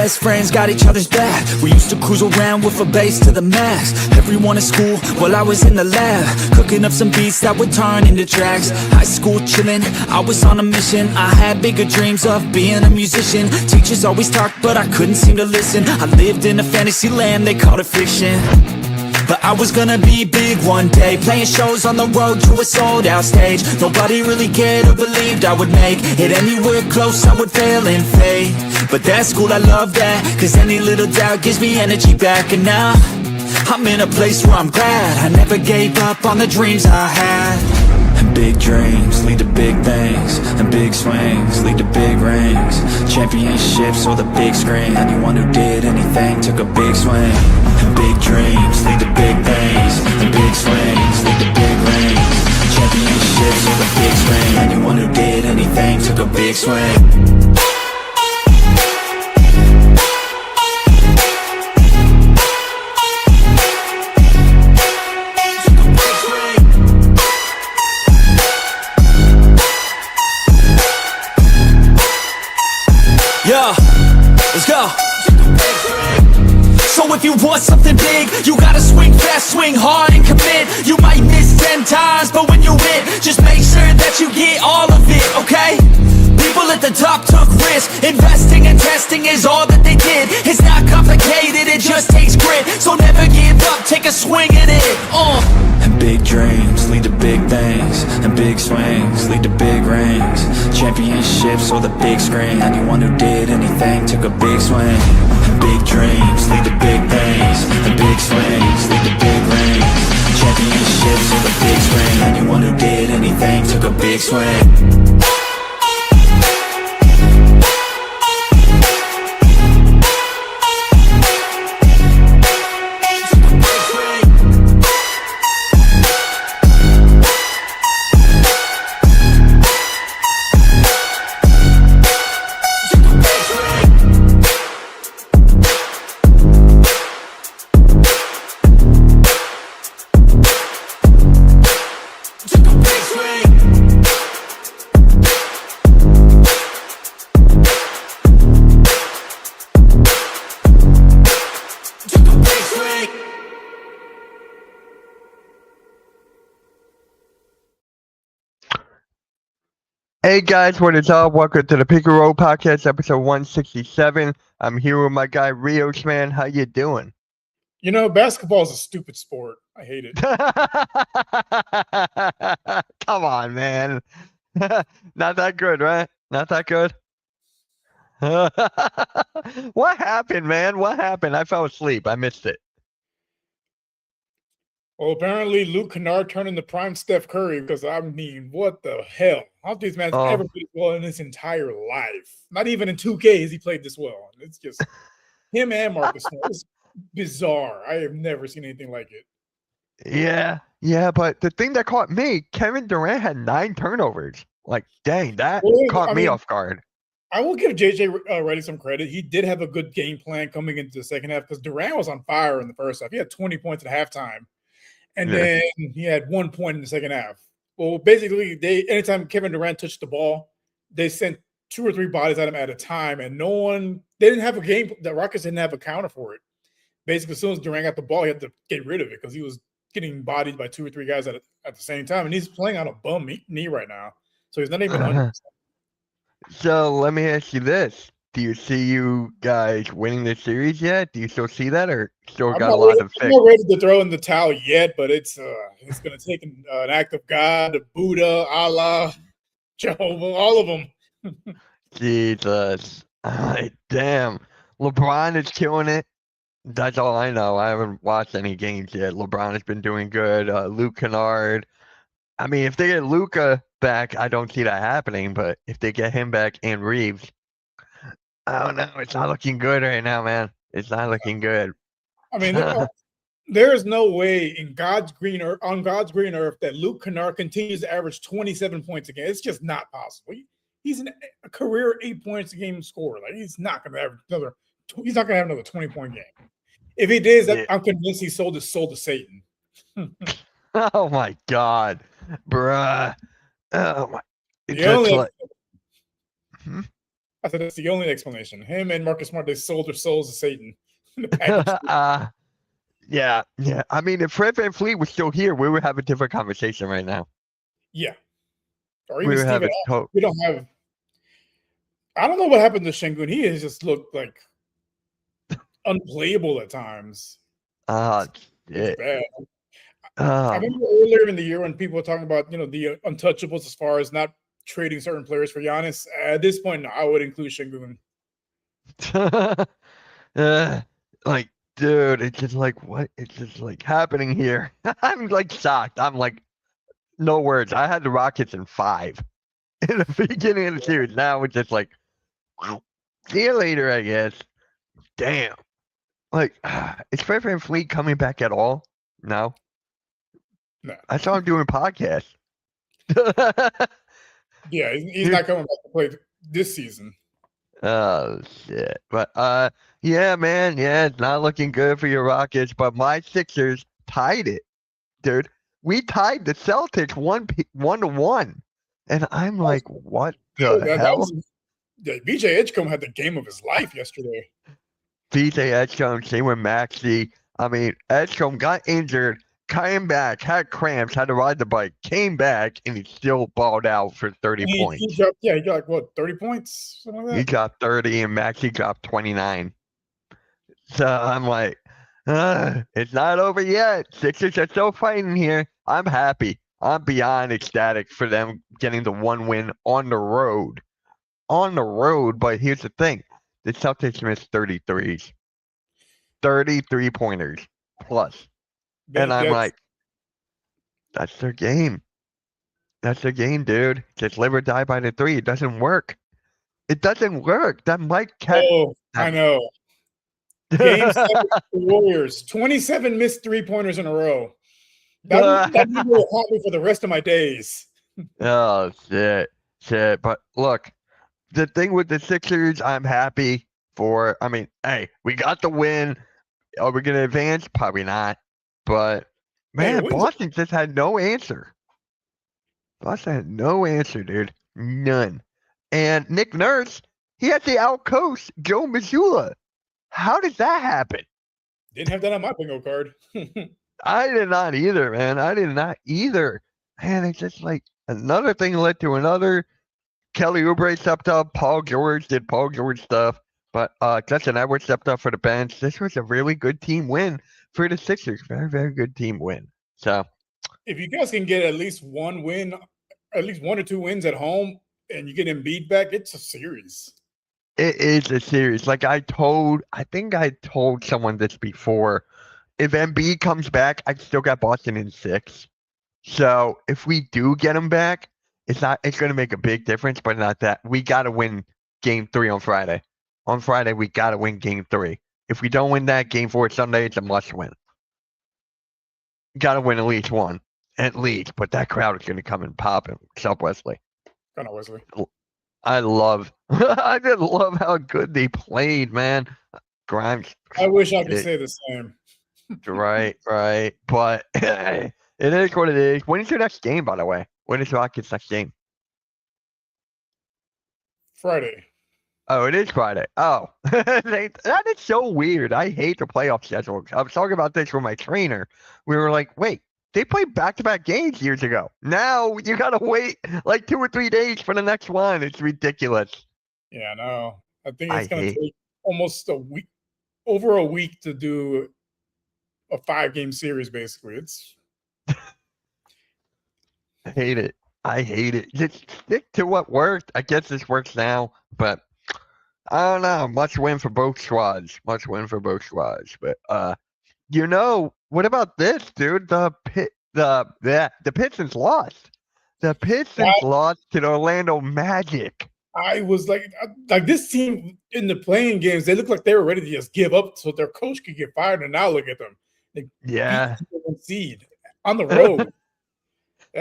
best friends, got each other's back. We used to cruise around with a bass to the max. Everyone in school, while I was in the lab, cooking up some beats that would turn into tracks. High school chillin', I was on a mission. I had bigger dreams of being a musician. Teachers always talked, but I couldn't seem to listen. I lived in a fantasy land, they called it fiction. But I was gonna be big one day, playing shows on the road to a sold out stage. Nobody really cared or believed I would make it anywhere close, I would fail and fade. But that's cool, I love that, cause any little doubt gives me energy back. And now, I'm in a place where I'm glad I never gave up on the dreams I had. And big dreams lead to big things, and big swings lead to big rings. Championships or the big screen, anyone who did anything took a big swing. And big dreams lead to big things, and big swings lead to big rings. Championships or the big screen, anyone who did anything took a big swing. Yeah, let's go. So if you want something big, you gotta swing fast, swing hard and commit. You might miss 10 times, but when you hit, just make sure that you get all of it, okay? People at the top took risks. Investing and testing is all that they did. It's not complicated, it just takes grit. So never give up, take a swing at it. And big dreams lead to big things, and big swings lead to big rings. Championships or the big screen, anyone who did anything took a big swing. And big dreams lead to big things, and big swings lead to big rings. Championships or the big screen, anyone who did anything took a big swing. Hey guys, what is up? Welcome to the Pick and Roll Podcast, episode 167. I'm here with my guy Rios, man. How you doing? You know, basketball is a stupid sport. I hate it. Come on, man. Not that good, right? Not that good. What happened, man? What happened? I fell asleep. I missed it. Well, apparently Luke Kennard turned into prime Steph Curry because, I mean, what the hell? How these man's ever played well in his entire life? Not even in 2K has he played this well. It's just him and Marcus Smart. It's bizarre. I have never seen anything like it. Yeah, but the thing that caught me, Kevin Durant had 9 turnovers. Like, dang, that caught me off guard. I will give JJ Redick some credit. He did have a good game plan coming into the second half because Durant was on fire in the first half. He had 20 points at halftime. And then he had 1 point in the second half. Well, basically, anytime Kevin Durant touched the ball, they sent 2 or 3 bodies at him at a time, and they didn't have a game. The Rockets didn't have a counter for it. Basically, as soon as Durant got the ball, he had to get rid of it because he was getting bodied by 2 or 3 guys at the same time, and he's playing on a bum knee right now, so he's not even 100%. So let me ask you this. Do you see you guys winning the series yet? Do you still see that, or still got a lot to fix? I'm not ready to throw in the towel yet, but it's going to take an act of God, Buddha, Allah, Jehovah, all of them. Jesus. Damn. LeBron is killing it. That's all I know. I haven't watched any games yet. LeBron has been doing good. Luke Kennard. I mean, if they get Luka back, I don't see that happening, but if they get him back and Reeves, I don't know. It's not looking good right now, man. It's not looking good. I mean, there is no way on God's green earth that Luke Kennard continues to average 27 points a game. It's just not possible. He's a career 8 points a game scorer. Like, he's not going to have another 20-point game. If he did, I'm convinced he sold his soul to Satan. Oh my God, bruh. Oh my. I said that's the only explanation. Him and Marcus Smart, they sold their souls to Satan in the package. Yeah. I mean, if Fred VanVleet was still here, we would have a different conversation right now. Yeah. Or We even would have Steven a Adams. We don't have. I don't know what happened to Şengün. He has just looked like unplayable at times. It's bad. I remember earlier in the year when people were talking about, the untouchables as far as not trading certain players for Giannis. At this point, I would include Şengün. Like, dude, it's just like, what? It's just like happening here. I'm like shocked. I'm like, no words. I had the Rockets in 5 in the beginning of the series. Now it's just like, see you later, I guess. Damn. Like, is Fred VanVleet coming back at all? No. No. I saw him doing podcasts. Yeah, he's not coming back to play this season. Oh shit. But yeah, man, yeah, it's not looking good for your Rockets, but my Sixers tied it, dude. We tied the Celtics 1-1. And I'm like, what the hell? BJ Edgecombe had the game of his life yesterday. BJ Edgecombe, same with Maxey. I mean, Edgecombe got injured, came back, had cramps, had to ride the bike, came back, and he still balled out for 30 points. He got like, what, 30 points? Something like that? He got 30, and Maxey got 29. So I'm like, it's not over yet. Sixers are still fighting here. I'm happy. I'm beyond ecstatic for them getting the 1 win on the road. On the road, but here's the thing. The Celtics missed 33s. 33-pointers plus. And I'm like, that's their game. That's their game, dude. Just live or die by the 3. It doesn't work. It doesn't work. That might catch. Oh, I know. Game 7 Warriors. 27 missed 3-pointers in a row. That will haunt me for the rest of my days. Oh, shit. But look, the thing with the Sixers, I'm happy for. I mean, hey, we got the win. Are we going to advance? Probably not. But, man, Boston just had no answer. Boston had no answer, dude. None. And Nick Nurse, he had to outcoach Joe Mazzulla. How did that happen? Didn't have that on my bingo card. I did not either, man. I did not either. Man, it's just like another thing led to another. Kelly Oubre stepped up. Paul George did Paul George stuff. But Justin Edwards stepped up for the bench. This was a really good team win for the Sixers. Very, very good team win. So if you guys can get at least one win, at least 1 or 2 wins at home, and you get Embiid back, it's a series. It is a series. Like I think I told someone this before. If Embiid comes back, I still got Boston in 6. So if we do get him back, it's going to make a big difference, but not that. We got to win game 3 on Friday. On Friday, we got to win game 3. If we don't win that, game 4 Sunday, it's a must win. Got to win at least one. At least. But that crowd is going to come and pop in South Wesley. Kind of Wesley. I just love how good they played, man. Grimes. I wish I could say the same. Right. But it is what it is. When is your next game, by the way? When is Rockets' next game? Friday. Oh, it is Friday. Oh, that is so weird. I hate the playoff schedule. I was talking about this with my trainer. We were like, wait, they played back-to-back games years ago. Now you got to wait like 2 or 3 days for the next one. It's ridiculous. Yeah, no. I think it's going to take almost a week, over a week to do a 5-game series, basically. It's. I hate it. Just stick to what worked. I guess this works now, but I don't know. Much win for both squads. But what about this, dude? The Pistons lost. The Pistons lost to the Orlando Magic. I was like this team in the playing games, they look like they were ready to just give up so their coach could get fired, and now look at them. They seed on the road.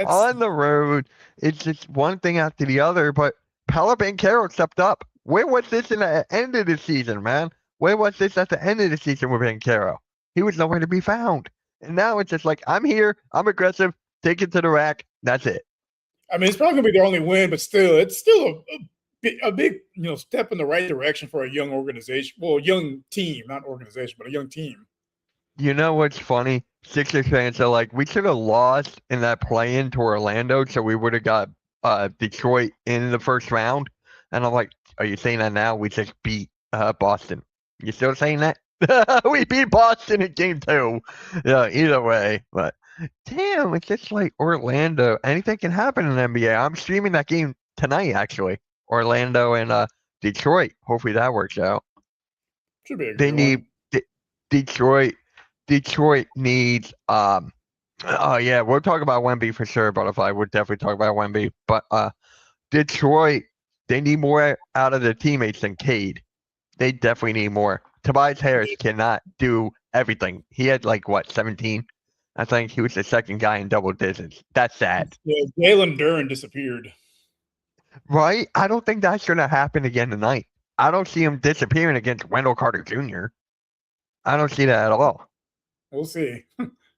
On the road, it's just one thing after the other. But Paolo Banchero stepped up. Where was this in the end of the season, man? Where was this at the end of the season with Banchero? He was nowhere to be found. And now it's just like, I'm here, I'm aggressive, take it to the rack, that's it. I mean, it's probably going to be their only win, but still, it's still a big step in the right direction for a young organization. Well, a young team, not organization, but a young team. You know what's funny? Sixers fans are like, we should have lost in that play-in to Orlando, so we would have got Detroit in the first round. And I'm like, are you saying that now? We just beat Boston. You still saying that? We beat Boston in game 2. Yeah, either way. But damn, it's just like Orlando. Anything can happen in the NBA. I'm streaming that game tonight, actually. Orlando and Detroit. Hopefully that works out. Should be a They good need one. Detroit. Detroit needs oh yeah, we'll talk about Wemby for sure, Butterfly. We'll definitely talk about Wemby. But Detroit, they need more out of their teammates than Cade. They definitely need more. Tobias Harris cannot do everything. He had like what, 17? I think he was the second guy in double digits. That's sad. Yeah, Jalen Duren disappeared. Right? I don't think that's gonna happen again tonight. I don't see him disappearing against Wendell Carter Jr. I don't see that at all. We'll see.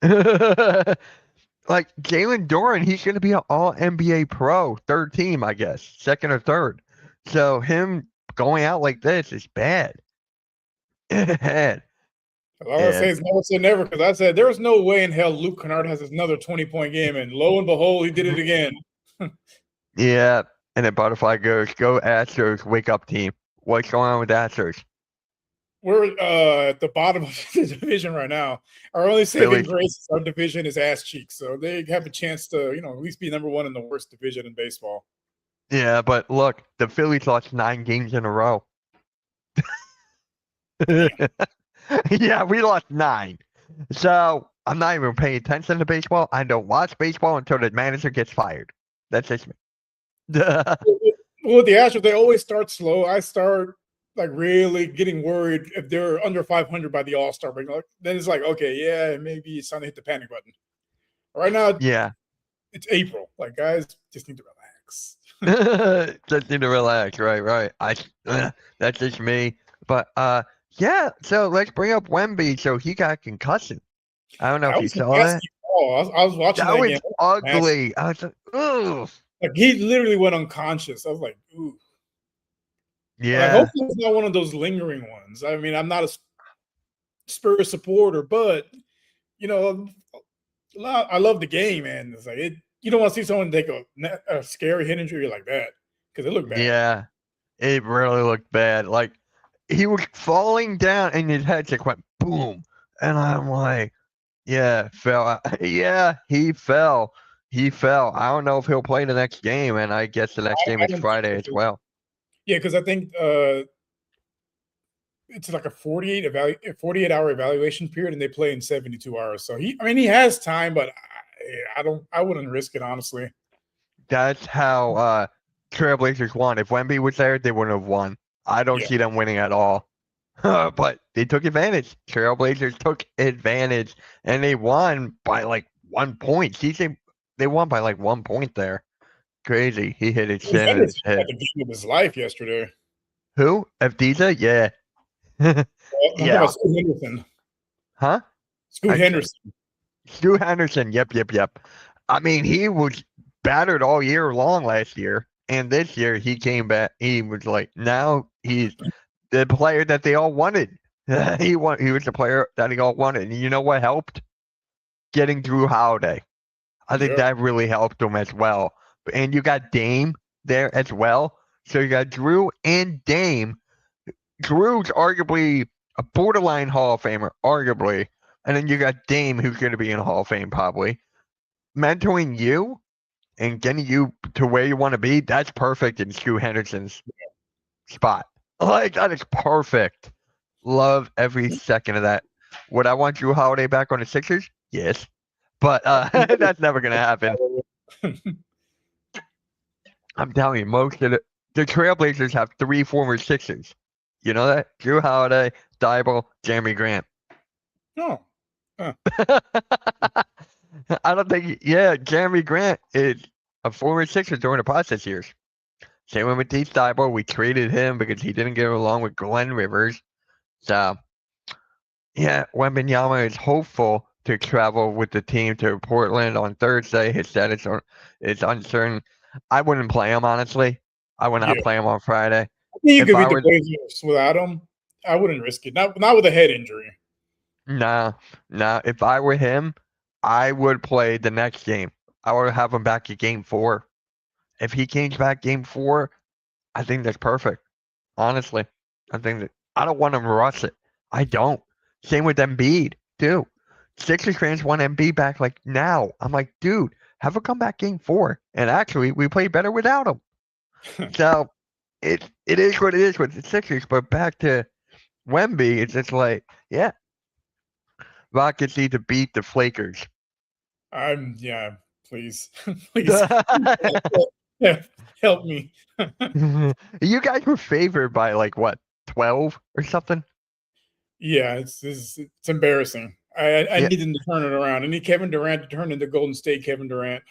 Like Jalen Duren, he's going to be an all NBA pro, third team, I guess, second or third. So him going out like this is bad. Bad. All I say is never say never, because I said there was no way in hell Luke Kennard has another 20-point game, and lo and behold, he did it again. Yeah, and then Butterfly goes, go Astros, wake up team. What's going on with Astros? We're at the bottom of the division right now. Our only saving grace is our division is ass cheeks, so they have a chance to, at least be number 1 in the worst division in baseball. Yeah, but look, the Phillies lost 9 games in a row. Yeah, we lost 9. So I'm not even paying attention to baseball. I don't watch baseball until the manager gets fired. That's just me. Well, with the Astros, they always start slow. I start like really getting worried if they're under 500 by the All-Star break. Then it's like, okay, yeah, maybe it's time to hit the panic button. Right now, yeah, it's April. Like, guys, just need to relax. Just need to relax. Right. That's just me. But yeah. So let's bring up Wemby. So he got concussion. I don't know if you saw that. I was watching that was ugly. I was like, ugh. Like he literally went unconscious. I was like, ooh. Yeah. Hopefully it's not one of those lingering ones. I mean, I'm not a Spurs supporter, but I love the game, and it's like you don't want to see someone take a scary head injury like that because it looked bad. Yeah, it really looked bad. Like he was falling down, and his head just went boom, and I'm like, yeah, fell. Yeah, he fell. He fell. I don't know if he'll play the next game, and I guess the next game is Friday as well. Yeah, because I think it's like a 48-hour evaluation period, and they play in 72 hours. So he has time, but I wouldn't risk it, honestly. That's how Trailblazers won. If Wemby was there, they wouldn't have won. I don't see them winning at all. But they took advantage. Trailblazers took advantage, and they won by like 1 point. They won by like 1 point there. Crazy. He hit his chin in his head. At the game of his life yesterday. Who? Avdiza? Yeah. Yeah. Scoot Henderson. Huh? Scoot Henderson. Scoot Henderson. Yep. I mean, he was battered all year long last year, and this year he came back. He was like, now he's the player that they all wanted. He was the player that they all wanted. And you know what helped? Getting Drew Holiday. I think that really helped him as well. And you got Dame there as well. So you got Drew and Dame. Drew's arguably a borderline Hall of Famer, arguably. And then you got Dame, who's going to be in the Hall of Fame probably. Mentoring you and getting you to where you want to be, that's perfect in Scoot Henderson's spot. Like, that is perfect. Love every second of that. Would I want Drew Holiday back on the Sixers? Yes. But that's never going to happen. I'm telling you, most of the Trailblazers have 3 former Sixers. You know that? Drew Holiday, Thibault, Jeremy Grant. Oh. I don't think, Jeremy Grant is a former Sixer during the process years. Same with Matisse Thibault. We traded him because he didn't get along with Glenn Rivers. So, yeah, Wembanyama is hopeful to travel with the team to Portland on Thursday. His status is uncertain. I wouldn't play him, honestly. I would not Yeah. play him on Friday. I think you If could I beat the were Blazers without him. I wouldn't risk it. Not with a head injury. nah, if I were him, I would play the next game. I would have him back at game 4. If he came back game 4, I think that's perfect. Honestly, I think that I don't want him to rush it. I don't. Same with Embiid too. Sixers fans want Embiid back like now. I'm like, dude, have him come back game 4. And actually, we play better without him. So it is what it is with the Sixers. But back to Wemby, it's just like, yeah, Rockets need to beat the Flakers. Yeah, please. Please. Yeah, help me. You guys were favored by like what, 12 or something? Yeah, it's embarrassing. I Yeah, need them to turn it around. I need Kevin Durant to turn into Golden State Kevin Durant.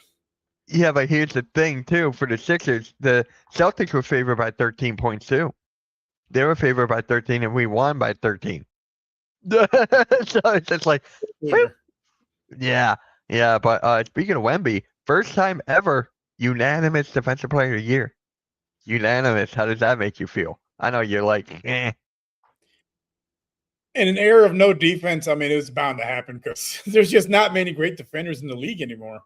yeah, but here's the thing too. For the Sixers, the Celtics were favored by 13 points too. They were favored by 13, and we won by 13. So it's just like, Yeah. yeah, yeah. But speaking of Wemby, first time ever unanimous Defensive Player of the Year. Unanimous. How does that make you feel? I know you're like, eh. In an era of no defense, I mean, it was bound to happen because there's just not many great defenders in the league anymore.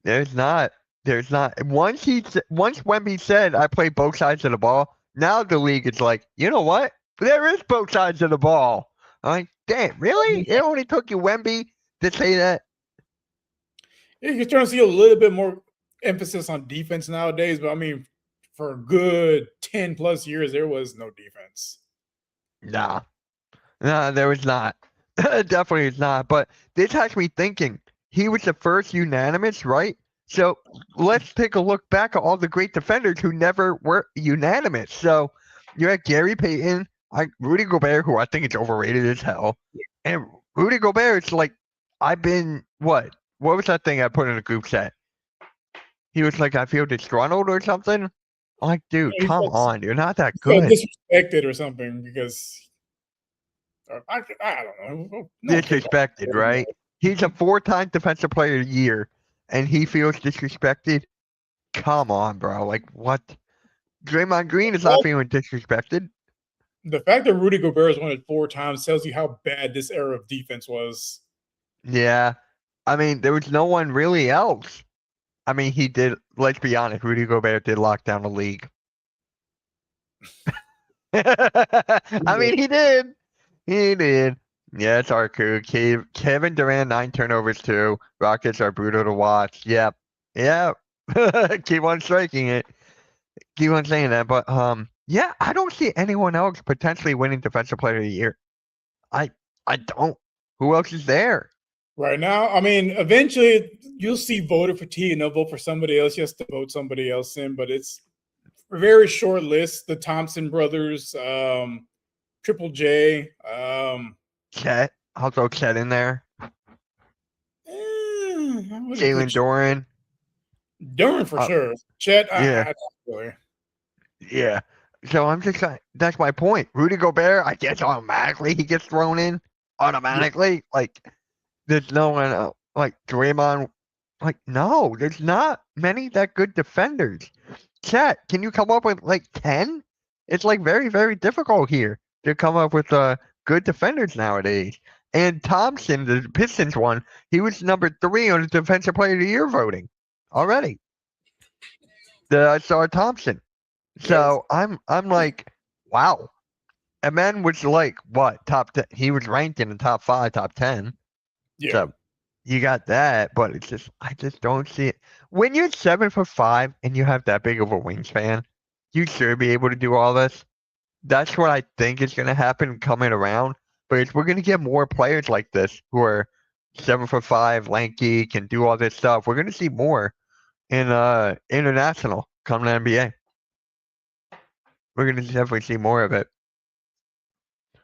There's not. There's not. Once Wemby said, "I play both sides of the ball," now the league is like, you know what? There is both sides of the ball. I'm like, damn, really? It only took you Wemby to say that? You're starting to see a little bit more emphasis on defense nowadays, but I mean, for a good 10 plus years, there was no defense. Nah, nah, there was not. Definitely is not. But this has me thinking. He was the first unanimous, right? So let's take a look back at all the great defenders who never were unanimous. So you had Gary Payton, Rudy Gobert, who I think is overrated as hell. And Rudy Gobert, it's like, I've been, what? What was that thing I put in a group chat? He was like, I feel disgruntled or something. I'm like, dude, He come felt, on. You're not that he felt good. disrespected or something because I don't know. No one cares about Disrespected, right? He's a 4-time Defensive Player of the Year, and he feels disrespected. Come on, bro. Like, what? Draymond Green is not feeling disrespected. The fact that Rudy Gobert has won it 4 times tells you how bad this era of defense was. Yeah. I mean, there was no one really else. I mean, he did, let's be honest, Rudy Gobert did lock down the league. I mean, he did. He did. Yeah, it's our coup. Kevin Durant, 9 turnovers too. Rockets are brutal to watch. Yep. Yep. Keep on striking it. Keep on saying that. But yeah, I don't see anyone else potentially winning Defensive Player of the Year. I don't. Who else is there? Right now, I mean, eventually you'll see voter fatigue and they'll vote for somebody else just to vote somebody else in, but it's a very short list. The Thompson brothers, Triple J, Chet. I'll throw Chet in there. Jalen Duran. Duran for sure. Chet, Yeah. really. Yeah. So I'm just saying, that's my point. Rudy Gobert, I guess automatically he gets thrown in. Automatically. Yeah. Like, there's no one like Draymond. Like, no, there's not many that good defenders. Chet, can you come up with like 10? It's like very, very difficult here to come up with good defenders nowadays. And Thompson, the Pistons one, he was number 3 on the Defensive Player of the Year voting already. I saw Thompson. So yes. I'm like, wow. And then was like what, top 10? He was ranked in the top 5, top 10. Yeah. So you got that, but it's just I just don't see it. When you're 7'5" and you have that big of a wingspan, you should be able to do all this. That's what I think is gonna happen coming around. But if we're gonna get more players like this who are 7'5", lanky, can do all this stuff, we're gonna see more in international come to NBA. We're gonna definitely see more of it.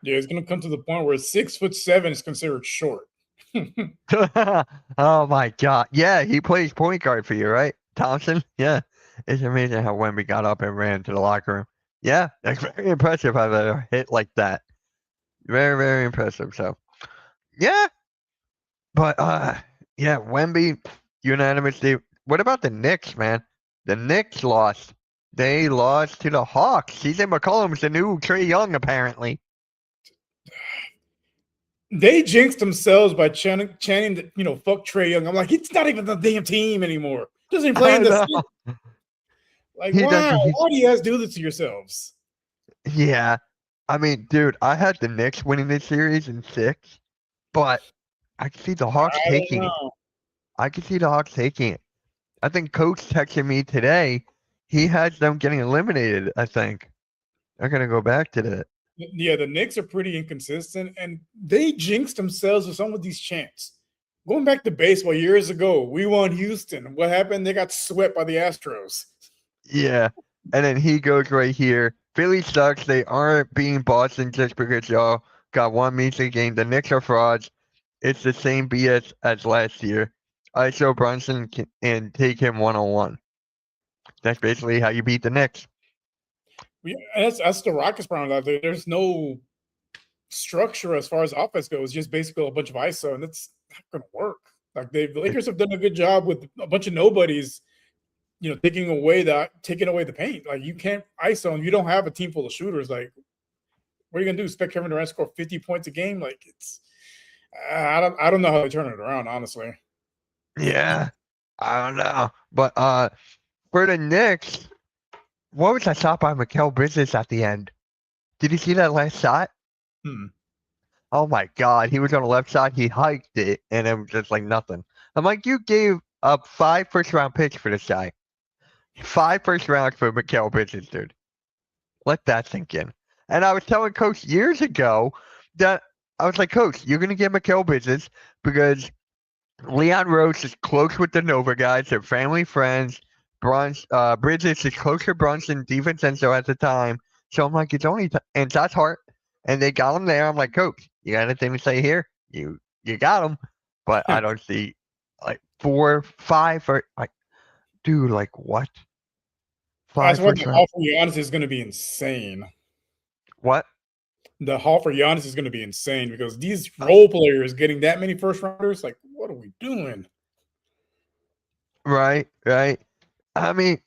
Yeah, it's gonna come to the point where 6'7" is considered short. Oh my god. Yeah, he plays point guard for you, right? Thompson? Yeah. It's amazing how Wemby got up and ran to the locker room. Yeah, that's very impressive how a hit like that. Very, very impressive. So yeah. But yeah, Wemby unanimously. What about the Knicks, man? The Knicks lost They lost to the Hawks. CJ McCollum's the new Trey Young, apparently. They jinxed themselves by chanting that, fuck Trey Young. I'm like, he's not even the damn team anymore. Doesn't even play in the city. Like, He why? doesn't. Why do you guys do this to yourselves? Yeah. I mean, dude, I had the Knicks winning this series in 6, but I could see the Hawks I don't taking it. know. I could see the Hawks taking it. I think Coach texted me today. He has them getting eliminated, I think. They're going to go back to that. Yeah, the Knicks are pretty inconsistent, and they jinxed themselves with some of these chants. Going back to baseball years ago, we won Houston. What happened? They got swept by the Astros. Yeah. And then he goes right here. Philly sucks. They aren't beating Boston just because y'all got one measly game. The Knicks are frauds. It's the same BS as last year. I show Brunson and take him 1-on-1. That's basically how you beat the Knicks. That's the Rockets' problem out there. There's no structure as far as offense goes. Just basically a bunch of ISO, and that's not going to work. Like the Lakers have done a good job with a bunch of nobodies, taking away the paint. Like you can't ISO, and you don't have a team full of shooters. Like, what are you going to do? Expect Kevin Durant to score 50 points a game? Like it's, I don't know how they turn it around, honestly. Yeah, I don't know. But for the Knicks, what was that shot by Mikal Bridges at the end? Did you see that last shot? Oh my God, he was on the left side. He hiked it, and it was just like nothing. I'm like, you gave up 5 first-round picks for this guy. 5 first rounds for Mikal Bridges, dude. Let that sink in. And I was telling Coach years ago that I was like, Coach, you're gonna get Mikal Bridges because Leon Rose is close with the Nova guys. They're family friends. Bridges is close to Brunson, DiVincenzo at the time. So I'm like, it's only and that's Hart. And they got him there. I'm like, Coach, you got anything to say here? You got him. But I don't see like 4, 5 or like, dude, like what? That's 5 why first the round. haul for Giannis is going to be insane. What? The haul for Giannis is going to be insane because these role players getting that many first rounders, like, what are we doing? Right. I mean,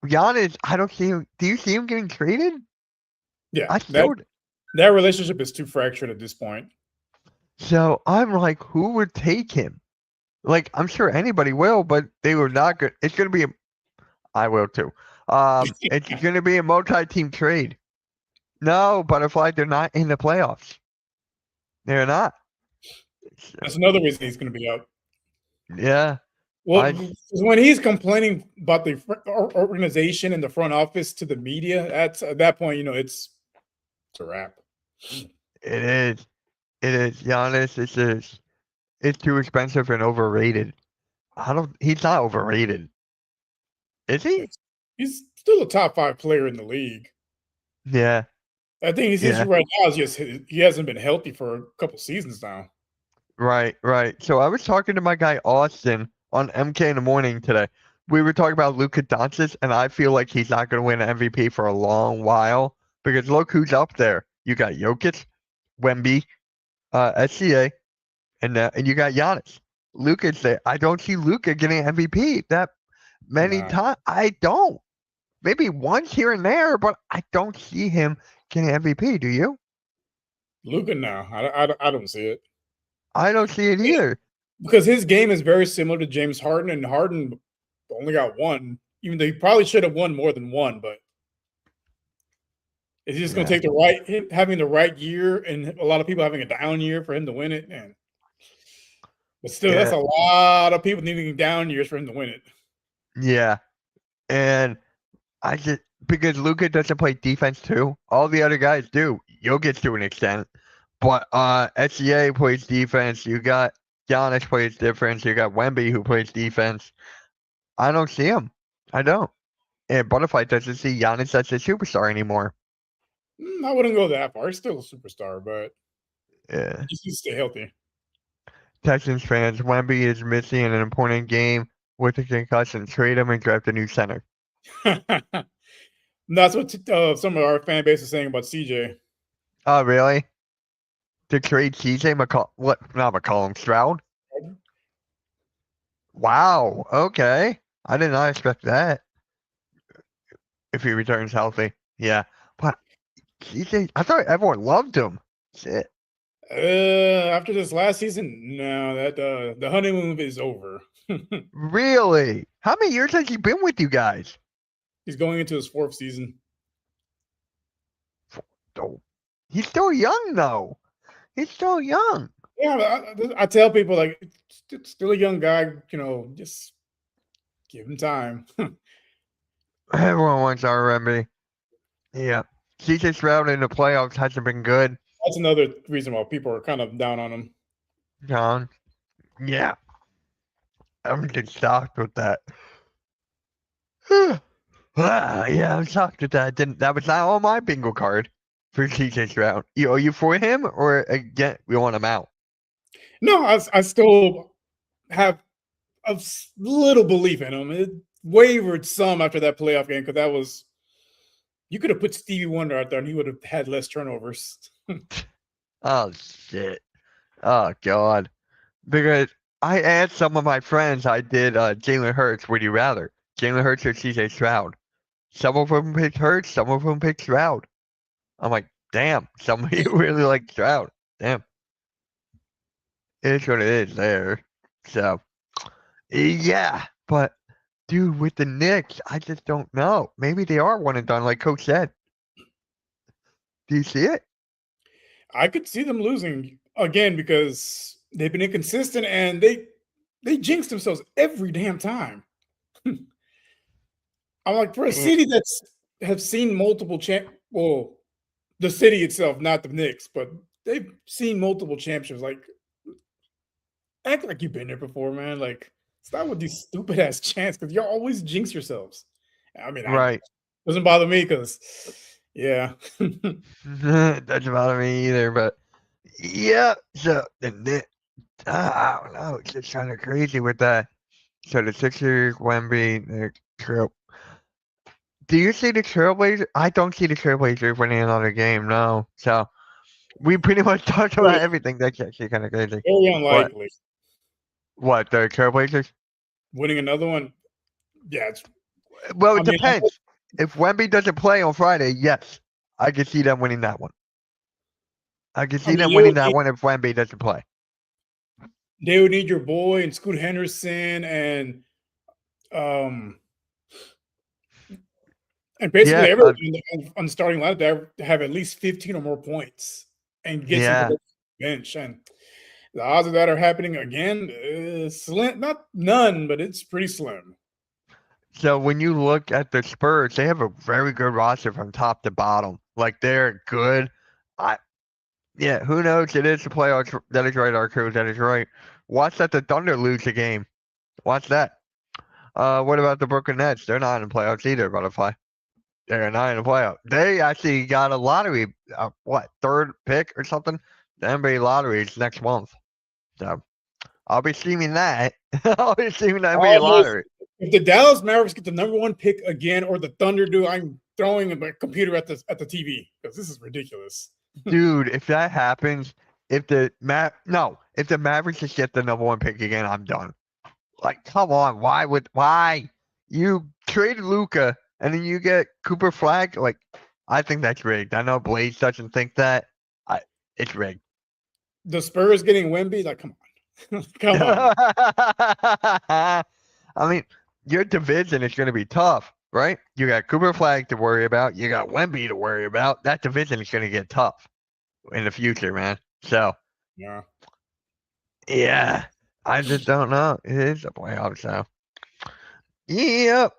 Giannis, I don't see him. Do you see him getting traded? Yeah, Still, that relationship is too fractured at this point. so I'm like, who would take him? Like, I'm sure anybody will, but they were not good. It's gonna be I will too. It's gonna be a multi-team trade. No, Butterfly, they're not in the playoffs. They're not. That's another reason he's going to be out. Yeah. Well, when he's complaining about the organization and the front office to the media, at that point, it's a wrap. It is. Giannis, it's too expensive and overrated. He's not overrated. Is he? He's still a top 5 player in the league. Yeah. I think his issue right now is just he hasn't been healthy for a couple seasons now. Right. So I was talking to my guy Austin on MK in the morning today. We were talking about Luka Doncic, and I feel like he's not going to win an MVP for a long while because look who's up there. You got Jokic, Wemby, SCA, and you got Giannis. Luka's there. I don't see Luka getting MVP that many times. I don't. Maybe once here and there, but I don't see him getting MVP. Do you? Luka, no, I don't see it. I don't see it either. Because his game is very similar to James Harden, and Harden only got one, even though he probably should have won more than one. But it's just going to take having the right year, and a lot of people having a down year for him to win it. But still, that's a lot of people needing down years for him to win it. Yeah, and because Luka doesn't play defense too. All the other guys do. Jokic to an extent, but SCA plays defense. You got Giannis plays defense. You got Wemby who plays defense. I don't see him. I don't. And Butterfly doesn't see Giannis as a superstar anymore. I wouldn't go that far. He's still a superstar, but yeah, he just needs to stay healthy. Texans fans, Wemby is missing an important game with a concussion. Trade him and draft a new center. That's what some of our fan base is saying about CJ. Oh, really? To trade CJ not McCollum, Stroud? Wow. Okay. I did not expect that. if he returns healthy. Yeah, but I thought everyone loved him. Shit. After this last season, no, that the honeymoon is over. Really? How many years has he been with you guys? He's going into his 4th season. Oh, he's still young though. He's still young. Yeah, I tell people like still a young guy. Just give him time. Everyone wants our Wemby. Yeah. CJ Stroud in the playoffs hasn't been good. That's another reason why people are kind of down on him. John. Yeah. I'm just shocked with that. Yeah, I'm shocked with that. That was not on my bingo card for CJ Stroud. Are you for him or again we want him out? No, I still have a little belief in him. It wavered some after that playoff game because you could have put Stevie Wonder out there and he would have had less turnovers. Oh shit. Oh god. Because I asked some of my friends, I did Jalen Hurts, would you rather? Jalen Hurts or CJ Stroud? Some of them picked Hurts, some of them picked Stroud. I'm like, damn, some of you really like Stroud. Damn. It is what it is there. So, yeah. But, dude, with the Knicks, I just don't know. Maybe they are one and done, like Coach said. Do you see it? I could see them losing again because they've been inconsistent and they jinx themselves every damn time. I'm like, for a city that's have seen multiple the city itself, not the Knicks, but they've seen multiple championships. Like, act like you've been there before, man. Like, stop with these stupid ass chants because y'all always jinx yourselves. I mean, Right. Doesn't bother me because, yeah. Doesn't bother me either, but yeah. So the Knicks, I don't know. It's just kind of crazy with that. So the Sixers, Wemby, the Trail. Do you see the Trailblazers? I don't see the Trailblazers winning another game. No. So we pretty much talked about everything. That's actually kind of crazy. Very unlikely. What the Trailblazers? Winning another one? Yeah. Well, it depends. If Wemby doesn't play on Friday, yes, I can see them winning that one. I can see them winning that one if Wemby doesn't play. They would need your boy and Scoot Henderson and basically everyone on the starting lineup to have at least 15 or more points and get some from the bench. And the odds of that are happening again, slim, not none, but it's pretty slim. So when you look at the Spurs, they have a very good roster from top to bottom. Like they're good. Who knows? It is the playoffs. That is right, Arco. That is right. Watch that the Thunder lose the game. Watch that. What about the Brooklyn Nets? They're not in the playoffs either, Butterfly. They're not in the playoffs. They actually got a lottery, third pick or something? The NBA lottery is next month. So I'll be streaming that. I'll be streaming the NBA lottery. If the Dallas Mavericks get the #1 pick again, or the Thunder do, I'm throwing my computer at the TV because this is ridiculous. Dude, if that happens, if the Mavericks just get the #1 pick again, I'm done. Like, come on, why? You traded Luka and then you get Cooper Flag? Like, I think that's rigged. I know Blaze doesn't think that. It's rigged. The Spurs getting Wemby? Like, come on. Come on. I mean, your division is going to be tough, right? You got Cooper Flag to worry about. You got Wemby to worry about. That division is going to get tough in the future, man. So, yeah, I just don't know. It is a playoff, so. Yep.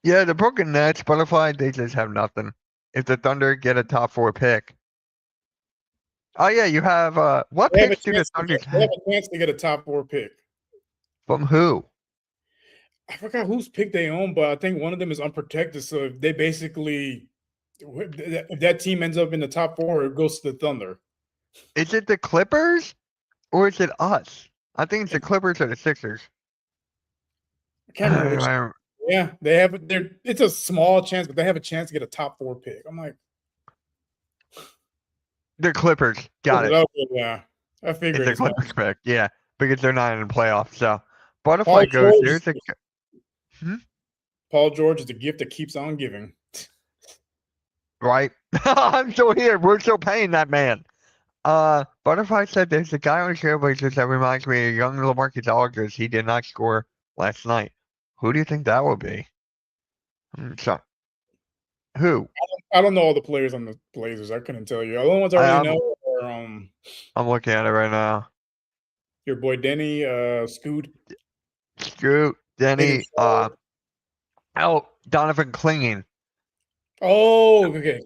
Yeah, the Brooklyn Nets, Butterfly, they just have nothing. If the Thunder get a top 4 pick. Oh, yeah, you have, what picks do the Thunder have? They have a chance to get a top 4 pick. From who? I forgot whose pick they own, but I think one of them is unprotected. So if they basically, if that team ends up in the top 4, it goes to the Thunder. Is it the Clippers or is it us? I think it's the Clippers or the Sixers. I can't remember. Yeah, they have. It's a small chance, but they have a chance to get a top 4 pick. I'm like, the Clippers got it. Yeah, I figured it's the Clippers pick. Yeah, because they're not in the playoffs. So Butterfly goes. There's a. Paul George is the gift that keeps on giving. Right? I'm still here. We're still paying that man. Butterfly said there's a guy on the Trailblazers that reminds me of young LaMarcus Aldridge. He did not score last night. Who do you think that would be? So, who? I don't know all the players on the Blazers. I couldn't tell you. The only ones I really know are I'm looking at it right now. your boy Denny, Scoot, Denny, Donovan Clinging. Oh, okay.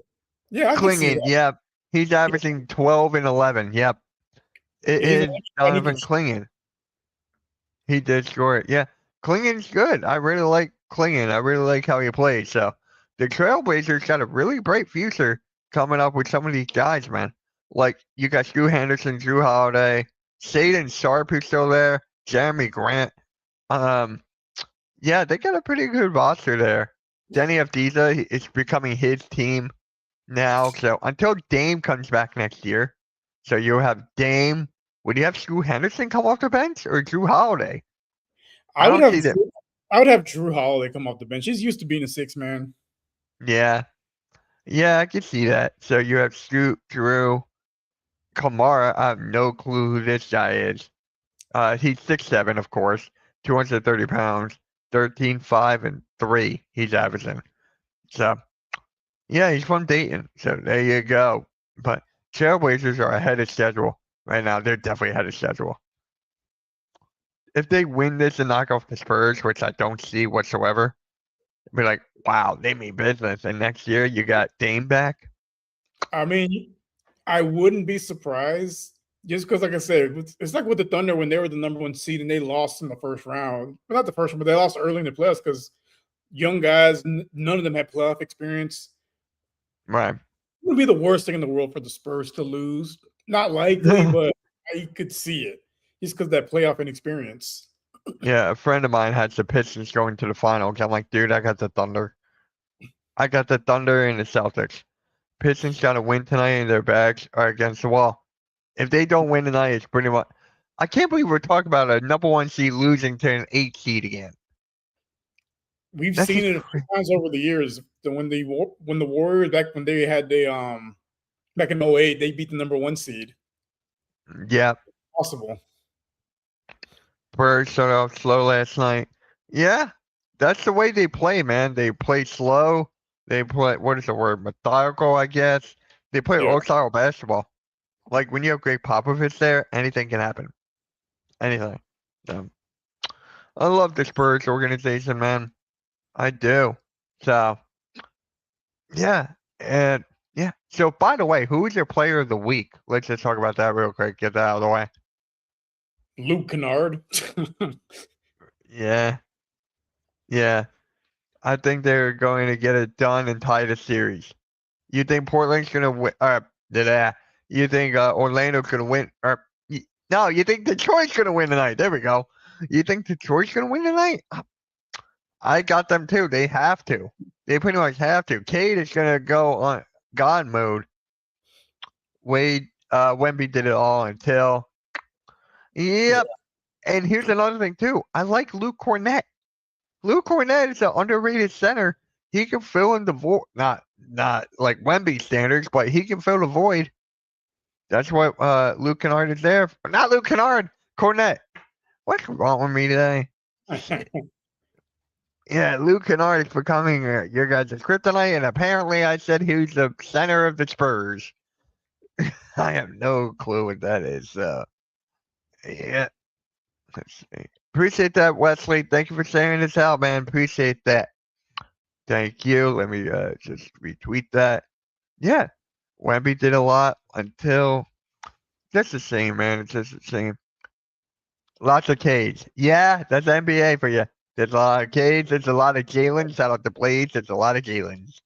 Yeah, I can see Clinging, that. yep. He's averaging 12 and 11. Yep. It is Donovan Clinging. He did score it. Yeah. Clinging's good. I really like Clinging. I really like how he plays. So the Trailblazers got a really bright future coming up with some of these guys, man. Like you got Stu Henderson, Drew Holiday, Shaedon Sharpe, who's still there, Jeremy Grant. Yeah, they got a pretty good roster there. Denny Avdija is becoming his team now. So until Dame comes back next year, so you'll have Dame. Would you have Stu Henderson come off the bench or Drew Holiday? I would have Drew Holiday come off the bench. He's used to being a 6-man. Yeah. Yeah, I can see that. So you have Scoot, Drew, Kamara. I have no clue who this guy is. He's 6'7", of course, 230 pounds, 13, 5, and 3 he's averaging. So, yeah, he's from Dayton. So there you go. But Trailblazers are ahead of schedule right now. They're definitely ahead of schedule. If they win this and knock off the Spurs, which I don't see whatsoever, be like, wow, they mean business. And next year you got Dame back. I mean, I wouldn't be surprised just because, like I said, it's like with the Thunder when they were the number 1 seed and they lost in the first round. Well, not the first one, but they lost early in the playoffs because young guys, none of them had playoff experience. Right. It would be the worst thing in the world for the Spurs to lose. Not likely, but I could see it just because that playoff inexperience. Yeah, a friend of mine had the Pistons going to the finals. I'm like, dude, I got the Thunder. I got the Thunder and the Celtics. Pistons got to win tonight and their backs are against the wall. If they don't win tonight, it's pretty much. I can't believe we're talking about a number 1 seed losing to an 8 seed again. We've seen it a few times over the years. When the Warriors back when they had back in 2008, they beat the number 1 seed. Yeah. Possible. Spurs started off slow last night. Yeah, that's the way they play, man. They play slow. They play, what is the word? Methodical, I guess. They play old style basketball. Like when you have Greg Popovich there, anything can happen. Anything. I love the Spurs organization, man. I do. So, yeah. And yeah. So, by the way, who is your player of the week? Let's just talk about that real quick. Get that out of the way. Luke Kennard. Yeah. Yeah. I think they're going to get it done and tie the series. You think Portland's going to win? You think Orlando's going to win? No, you think Detroit's going to win tonight. There we go. You think Detroit's going to win tonight? I got them too. They have to. They pretty much have to. Cade is going to go on God mode. Wemby did it all until. Yep. And here's another thing too. I like Luke Cornett. Luke Cornett is an underrated center. He can fill in the void. Not like Wemby standards, but he can fill the void. That's what Luke Kennard is there for. Not Luke Kennard. Cornett. What's wrong with me today? Yeah, Luke Kennard is becoming your guys' kryptonite, and apparently I said he was the center of the Spurs. I have no clue what that is. Yeah. Let's see. Appreciate that, Wesley. Thank you for sharing this out, man. Appreciate that. Thank you. Let me just retweet that. Yeah. Wemby did a lot until just the same, man. It's just the same. Lots of K's. Yeah, that's NBA for you. There's a lot of K's. There's a lot of Jalen's. Shout out to Blades. There's a lot of Jalen's.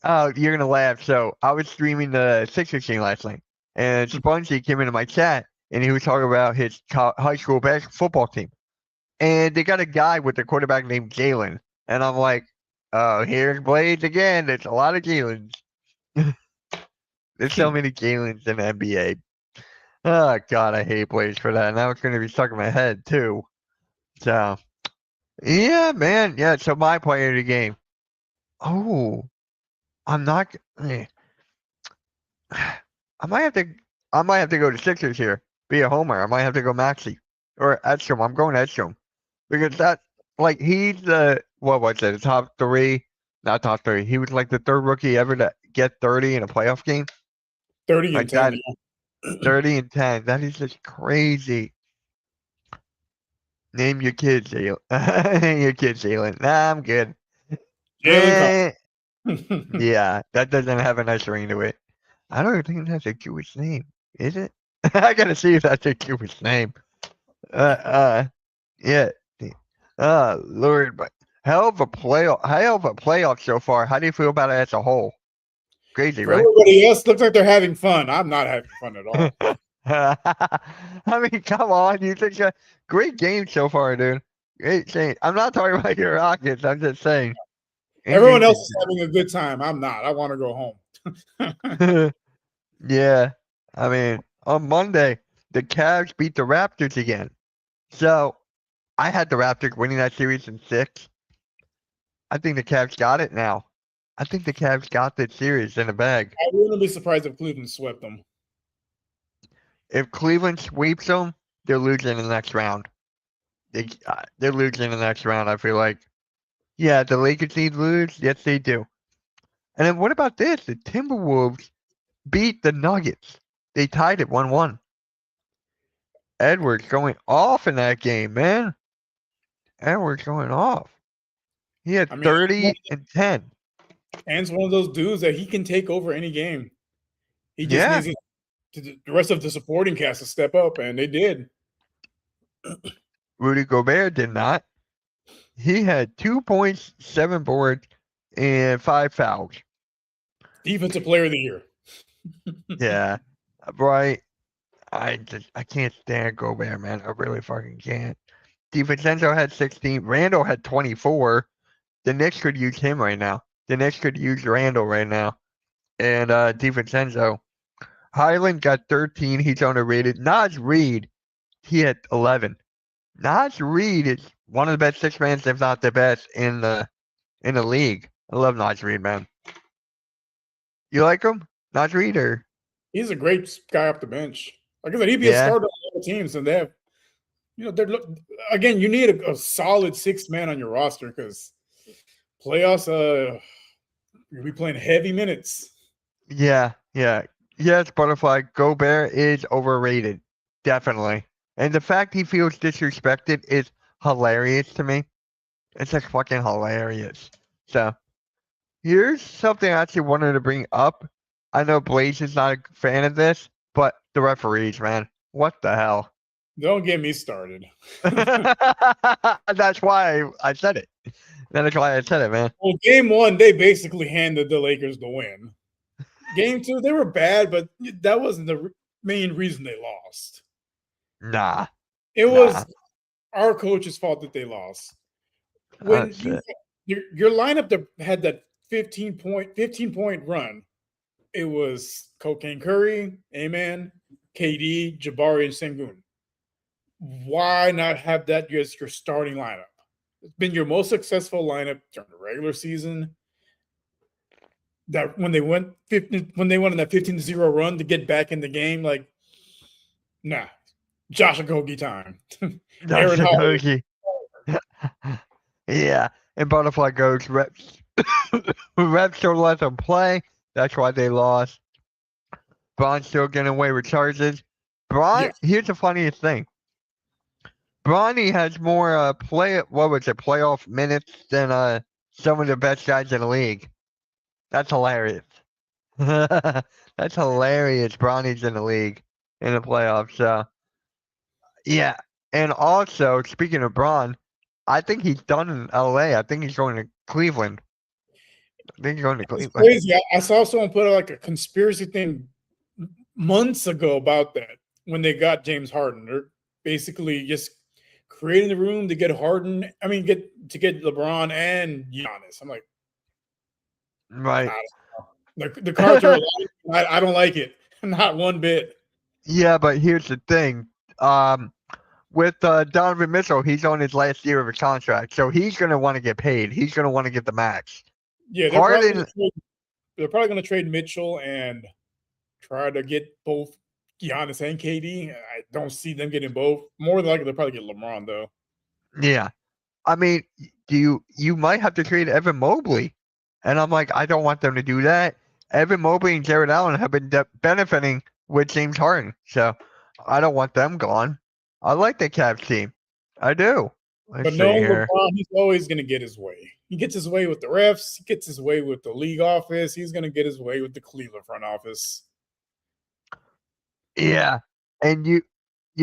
Oh, you're going to laugh. So I was streaming the Sixers game last night, and Spongy came into my chat, and he was talking about his high school football team. And they got a guy with a quarterback named Jalen. And I'm like, oh, here's Blades again. There's a lot of Jalen's. There's so many Jalen's in the NBA. Oh, God, I hate Blades for that. Now it's going to be stuck in my head, too. So, Yeah, man. Yeah, so my player of the game. Oh, I'm not. I might have to. I might have to go to Sixers here. Be a homer. I might have to go Maxi or Edstrom. I'm going Edstrom because that like he's the what was it? The top three, not top three. He was like the third rookie ever to get 30 in a playoff game. 30 and Like 10. that, 30 and 10. That is just crazy. Name your kids, Jalen. Name your kids, Jalen. Nah, I'm good. Jalen Eh, Carter. yeah, that doesn't have a nice ring to it. I don't even think that's a Jewish name, is it? I gotta see if that's a Jewish name. Yeah. Lord, but hell of a playoff so far. How do you feel about it as a whole? Crazy, For right? everybody else, looks like they're having fun. I'm not having fun at all. I mean, come on, you think great game so far, dude. Great game. I'm not talking about your Rockets. I'm just saying. Everyone else is having a good time. I'm not. I want to go home. Yeah. I mean, on Monday, the Cavs beat the Raptors again. So I had the Raptors winning that series in 6. I think the Cavs got it now. I think the Cavs got this series in the bag. I wouldn't be surprised if Cleveland swept them. If Cleveland sweeps them, they're losing in the next round. They're losing in the next round, I feel like. Yeah, the Lakers need to lose. Yes, they do. And then what about this? The Timberwolves beat the Nuggets. They tied it 1-1. Edwards going off in that game, man. Edwards going off. He had I mean, 30 and 10. Ant's one of those dudes that he can take over any game. He just Yeah. needs the rest of the supporting cast to step up, and they did. Rudy Gobert did not. He had 2 points, 7 boards, and 5 fouls. Defensive player of the year. Yeah. Right. I can't stand Gobert, man. I really fucking can't. DiVincenzo had 16. Randall had 24. The Knicks could use him right now. The Knicks could use Randall right now. And DiVincenzo. Highland got 13. He's underrated. Naz Reid, he had 11. Naz Reid is one of the best 6-man, if not the best, in the league. I love Naz Reid, man. You like him? Naz Reid, or? He's a great guy off the bench. Like I said, he'd be a Yeah. starter on other teams, and they have, they're again. You need a solid 6-man on your roster because playoffs. You'll be playing heavy minutes. Yeah. Yes, Butterfly. Gobert is overrated. Definitely. And the fact he feels disrespected is hilarious to me. It's just fucking hilarious. So, here's something I actually wanted to bring up. I know Blaze is not a fan of this, but the referees, man. What the hell? Don't get me started. That's why I said it. That is why I said it, man. Well, game 1, they basically handed the Lakers the win. Game 2, they were bad, but that wasn't the main reason they lost. Nah. It was our coach's fault that they lost. When your lineup that had that 15-point run, it was Cocaine Curry, Amen, KD, Jabari, and Sengun. Why not have that as your starting lineup? It's been your most successful lineup during the regular season. That when they went on that 15-0 run to get back in the game, like, nah, Josh Okogie time. Josh Okogie. Yeah, and Butterfly goes reps. Reps don't let them play. That's why they lost. Braun's still getting away with charges. Braun, here's the funniest thing. Bronny has more playoff minutes than some of the best guys in the league. That's hilarious. That's hilarious. Bronny's in the league in the playoffs. So yeah. And also, speaking of Braun, I think he's done in LA. I think he's going to Cleveland. It's crazy. I saw someone put like a conspiracy thing months ago about that when they got James Harden. They're basically just creating the room to get Harden. I mean, get LeBron and Giannis. I'm like, right. The cards are. I don't like it. Not one bit. Yeah, but here's the thing. with Donovan Mitchell, he's on his last year of his contract, so he's going to want to get paid. He's going to want to get the max. Yeah, Harden, they're probably going to trade Mitchell and try to get both Giannis and KD. I don't see them getting both. More than likely, they'll probably get LeBron though. yeah. I mean, you might have to trade Evan Mobley, and I'm like, I don't want them to do that. Evan Mobley and Jared Allen have been benefiting with James Harden, so I don't want them gone. I like the Cavs team, I do. But no, LeBron, he's always going to get his way. He gets his way with the refs. He gets his way with the league office. He's going to get his way with the Cleveland front office. Yeah, and you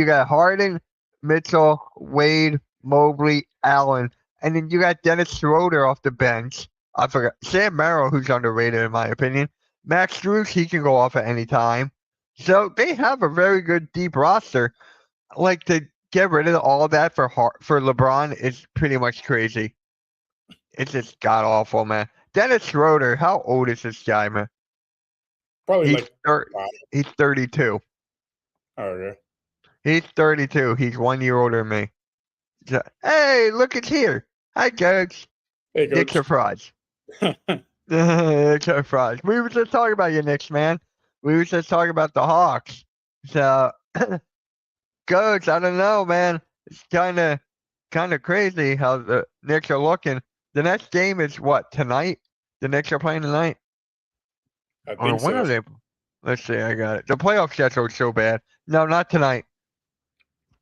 got Harden, Mitchell, Wade, Mobley, Allen, and then you got Dennis Schroeder off the bench. I forgot Sam Merrill, who's underrated in my opinion. Max Strus, he can go off at any time. So they have a very good deep roster. Like to get rid of all that for LeBron is pretty much crazy. It's just god awful, man. Dennis Schroeder, how old is this guy, man? Probably he's 32. Okay. He's 32. He's 1 year older than me. So, hey, look at here. Hi, Coach. Hey, Coach. Nick surprise. Nick surprise. We were just talking about you, Knicks, man. We were just talking about the Hawks. So, Coach, I don't know, man. It's kind of crazy how the Knicks are looking. The next game is what, tonight? The Knicks are playing tonight? I think so. When are they? Let's see, I got it. The playoff schedule is so bad. No, not tonight.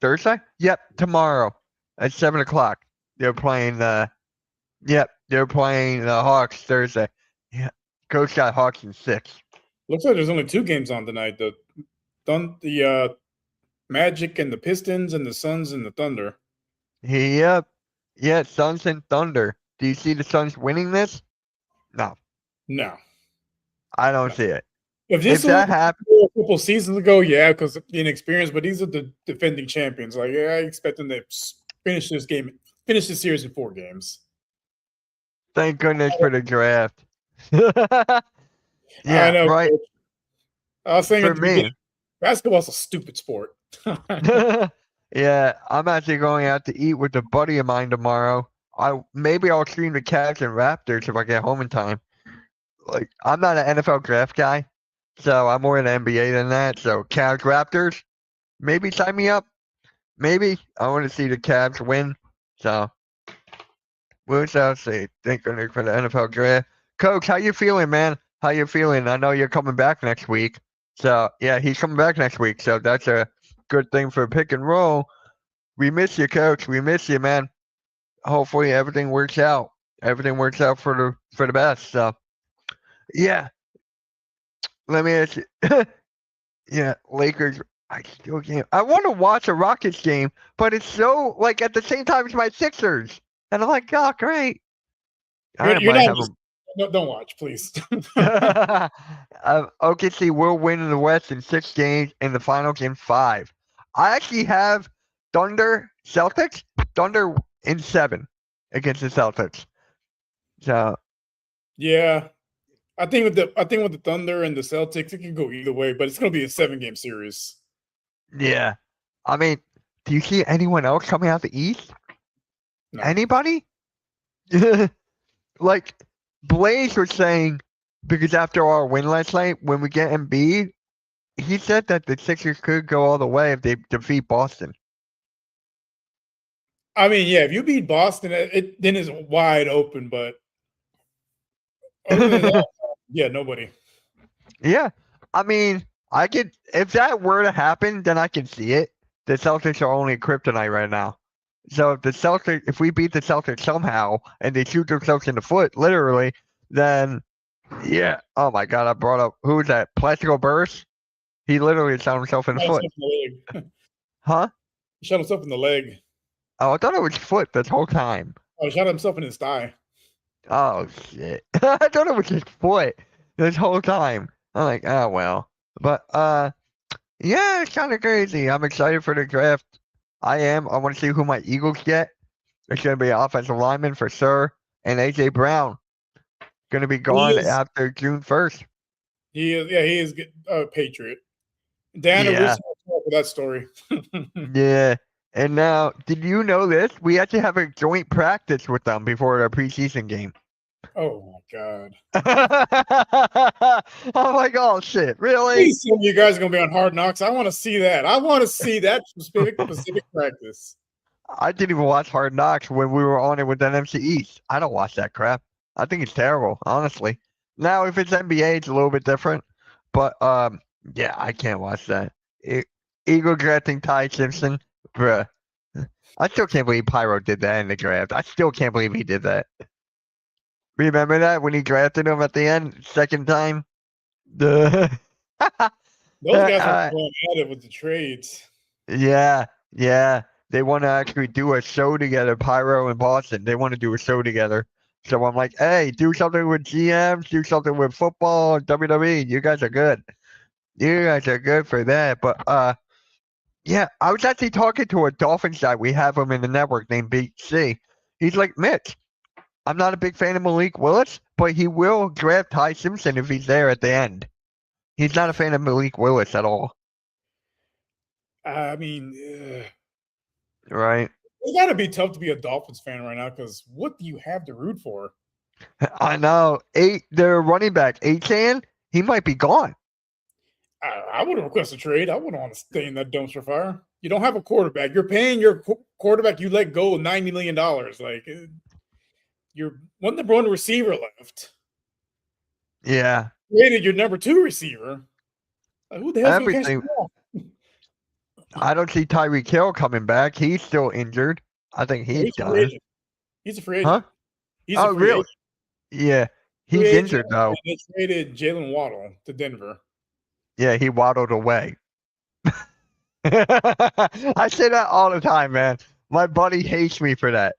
Thursday? Yep, tomorrow at 7 o'clock. They're playing they're playing the Hawks Thursday. Yeah. Coach got Hawks in 6. Looks like there's only 2 games on tonight. The Magic and the Pistons and the Suns and the Thunder. Yep. Yeah, Suns and Thunder. Do you see the Suns winning this? No. No. I don't see it. If that happened a couple seasons ago, yeah, because of inexperience, but these are the defending champions. Like, yeah, I expect them to finish this series in 4 games. Thank goodness for the draft. Yeah, I know, right. Coach. I was saying for me, basketball's a stupid sport. Yeah, I'm actually going out to eat with a buddy of mine tomorrow. Maybe I'll stream the Cavs and Raptors if I get home in time. Like, I'm not an NFL draft guy, so I'm more in the NBA than that. So Cavs, Raptors, maybe sign me up. Maybe I want to see the Cavs win. So we'll see. Thank goodness for the NFL draft. Coach, how you feeling, man? How you feeling? I know you're coming back next week. So yeah, he's coming back next week. So that's a good thing for pick and roll. We miss you, Coach. We miss you, man. Hopefully everything works out. Everything works out for the best. So yeah. Let me ask you. Yeah, Lakers. I still can't. I want to watch a Rockets game, but it's so like at the same time as my Sixers, and I'm like, oh, great. No, don't watch, please. OKC will win in the West in 6 games, and the finals in 5. I actually have Thunder in 7 against the Celtics. So yeah. I think with the Thunder and the Celtics, it can go either way, but it's going to be a 7-game series. Yeah, I mean, do you see anyone else coming out the East? No. Anybody? Like Blaze was saying, because after our win last night, when we get Embiid, he said that the Sixers could go all the way if they defeat Boston. I mean, yeah, if you beat Boston, then it's wide open, but other than that, yeah, nobody. Yeah, I mean, if that were to happen, then I can see it. The Celtics are only kryptonite right now. So if we beat the Celtics somehow and they shoot themselves in the foot, literally, then yeah. Oh my God, I brought up who was that? Plaxico Burress? He literally shot himself in the foot. Huh? He shot himself in the leg. Oh, I thought it was foot this whole time. Oh, he shot himself in his thigh. Oh shit. I thought it was his foot this whole time. I'm like, oh well. But yeah, it's kind of crazy. I'm excited for the draft. I am. I want to see who my Eagles get. It's going to be an offensive lineman for sure. And A.J. Brown. Going to be gone after June 1st. He is a Patriot. Dan, for that story. Yeah. And now, did you know this? We actually have a joint practice with them before our preseason game. Oh my god. I'm like, oh shit, really? Please tell me you guys are gonna be on Hard Knocks. I want to see that. I want to see that specific practice. I didn't even watch Hard Knocks when we were on it with NFC East. I don't watch that crap. I think it's terrible, honestly. Now, if it's NBA, it's a little bit different. But yeah, I can't watch that. Eagle drafting Ty Simpson, bruh. I still can't believe Pyro did that in the draft. I still can't believe he did that. Remember that when he drafted him at the end, second time? Those guys are going at it with the trades. Yeah. They want to actually do a show together, Pyro and Boston. They want to do a show together. So I'm like, hey, do something with GMs, do something with football, WWE. You guys are good. You guys are good for that. But yeah, I was actually talking to a Dolphins guy. We have him in the network named BC. He's like, Mitch, I'm not a big fan of Malik Willis, but he will draft Ty Simpson if he's there at the end. He's not a fan of Malik Willis at all. I mean, right? It's got to be tough to be a Dolphins fan right now because what do you have to root for? I know. Their running back, Achan, he might be gone. I would request a trade. I wouldn't want to stay in that dumpster fire. You don't have a quarterback. You're paying your quarterback you let go $90 million. Like, you're one number one receiver left. Yeah. Traded your number two receiver. Like, who the hell's going to catch the ball? I don't see Tyreek Hill coming back. He's still injured. I think he's done. He's a free agent. Huh? He's a free agent. Yeah. He's injured, though. They traded Jalen Waddle to Denver. Yeah, he waddled away. I say that all the time, man. My buddy hates me for that.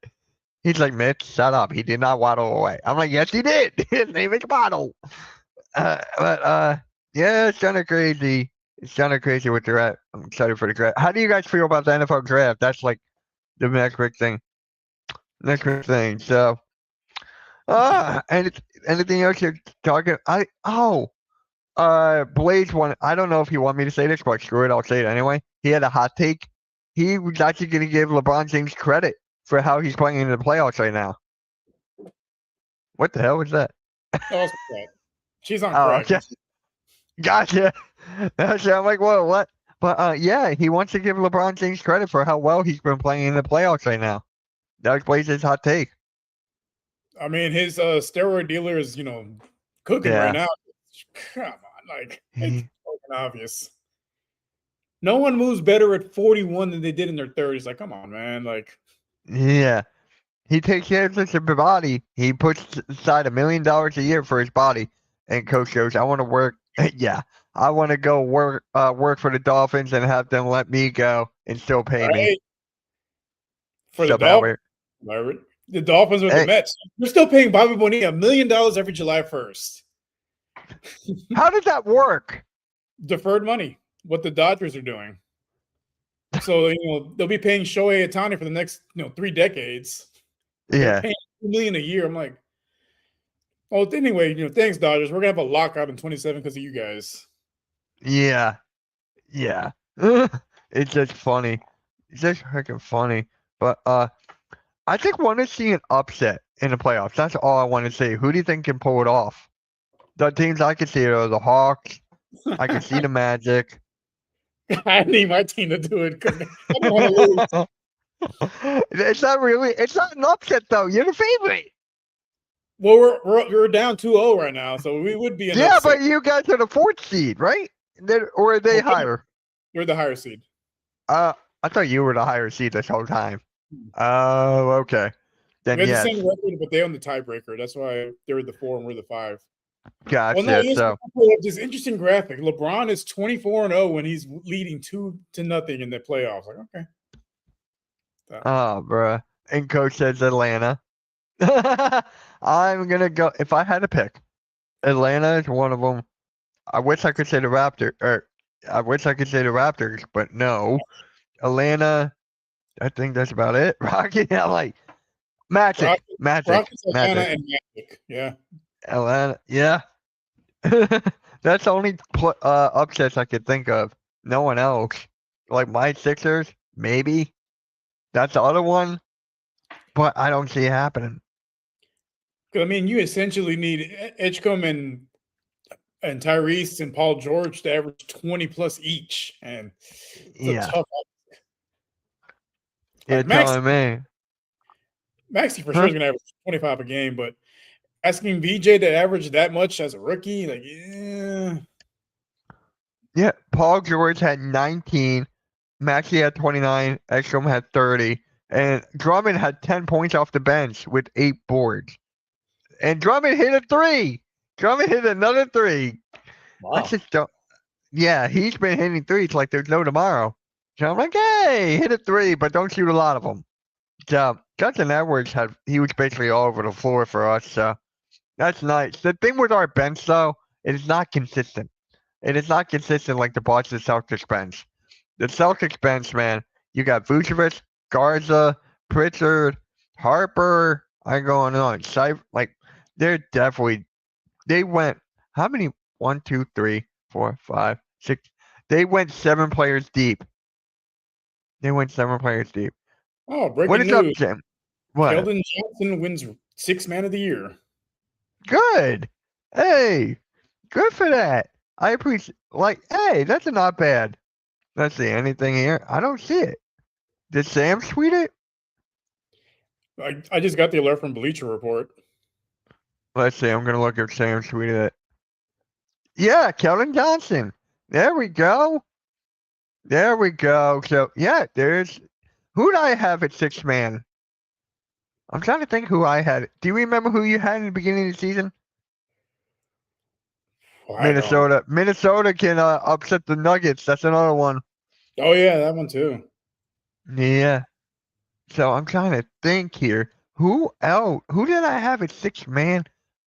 He's like, Mitch, shut up. He did not waddle away. I'm like, yes, he did. His name is Waddle. Yeah, it's kind of crazy. It's kind of crazy what they're at. I'm excited for the draft. How do you guys feel about the NFL draft? That's like the next big thing. So, and anything else you're talking? Blaze one. I don't know if he wanted me to say this, but screw it, I'll say it anyway. He had a hot take. He was actually going to give LeBron James credit for how he's playing in the playoffs right now. What the hell was that? Oh, she's on crack. Okay. Gotcha. I'm like, whoa, what? But yeah, he wants to give LeBron James credit for how well he's been playing in the playoffs right now. That was Blaze's hot take. I mean, his steroid dealer is, cooking right now. Come on, like, it's fucking obvious. No one moves better at 41 than they did in their 30s. Like, come on, man. Like, yeah. He takes care of his body. He puts aside $1 million a year for his body. And coach goes, I want to work. Yeah. I want to go work for the Dolphins and have them let me go and still pay me. For the Dolphins. The Dolphins or the Mets. They're still paying Bobby Bonilla $1 million every July 1st. How does that work? Deferred money. What the Dodgers are doing. So, they'll be paying Shohei Ohtani for the next, 3 decades. Yeah. They're paying $2 million a year. I'm like, oh, anyway, thanks, Dodgers. We're going to have a lockout in 27 because of you guys. Yeah. It's just funny. It's just freaking funny. But I think want to see an upset in the playoffs. That's all I want to see. Who do you think can pull it off? The teams I can see are the Hawks. I can see the Magic. I need my team to do it. I don't want to lose. It's not an upset though. You're the favorite. Well, we're down 2-0 right now, so we would be an upset. But you guys are the 4th seed, right? Or are they higher? You're the higher seed. I thought you were the higher seed this whole time. Oh, okay. Then we had the same record, but they own the tiebreaker. That's why they're the 4 and we're the 5. Gotcha. Well, no, this interesting graphic. LeBron is 24-0 when he's leading 2-0 in the playoffs. Like, okay. Oh, bruh. And coach says Atlanta. I'm gonna go. If I had to pick, Atlanta is one of them. I wish I could say the Raptors, but no. Atlanta. I think that's about it. Rocky, I'm like Magic. Rockets, Atlanta, and Magic. Yeah. Atlanta, yeah. That's the only upsets I could think of. No one else. Like my Sixers, maybe. That's the other one, but I don't see it happening. I mean, you essentially need Edgecombe and Tyrese and Paul George to average 20 plus each, and it's a Yeah, tough. you're Like Maxi, telling me. Maxi for sure Huh? is going to average 25 a game, but asking VJ to average that much as a rookie, like, yeah. Yeah, Paul George had 19, Maxey had 29, Ekstrom had 30, and Drummond had 10 points off the bench with 8 boards. And Drummond hit a 3. Drummond hit another 3. I Wow. just don't. Yeah, he's been hitting threes like there's no tomorrow. So I'm like, hey, hit a 3, but don't shoot a lot of them. So Justin Edwards he was basically all over the floor for us. So that's nice. The thing with our bench though, it is not consistent. It is not consistent like the Boston Celtics bench. The Celtics bench, man, you got Vucevic, Garza, Pritchard, Harper. I'm going on. Like they're definitely. They went how many? 1, 2, 3, 4, 5, 6. They went 7 players deep. They went 7 players deep. Oh, What breaking is up, news. Jim? What? Keldon Johnson wins 6th Man of the Year. Good. Hey, good for that. I appreciate. Like, hey, that's not bad. Let's see anything here. I don't see it. Did Sam tweet it? I just got the alert from Bleacher Report. Let's see. I'm gonna look if Sam tweeted it. Yeah, Keldon Johnson. There we go. There we go. So yeah, there's who did I have at 6th man? I'm trying to think who I had. Do you remember who you had in the beginning of the season? Oh, I don't. Minnesota. Minnesota can upset the Nuggets. That's another one. Oh yeah, that one too. Yeah. So I'm trying to think here. Who else? Who did I have at 6th man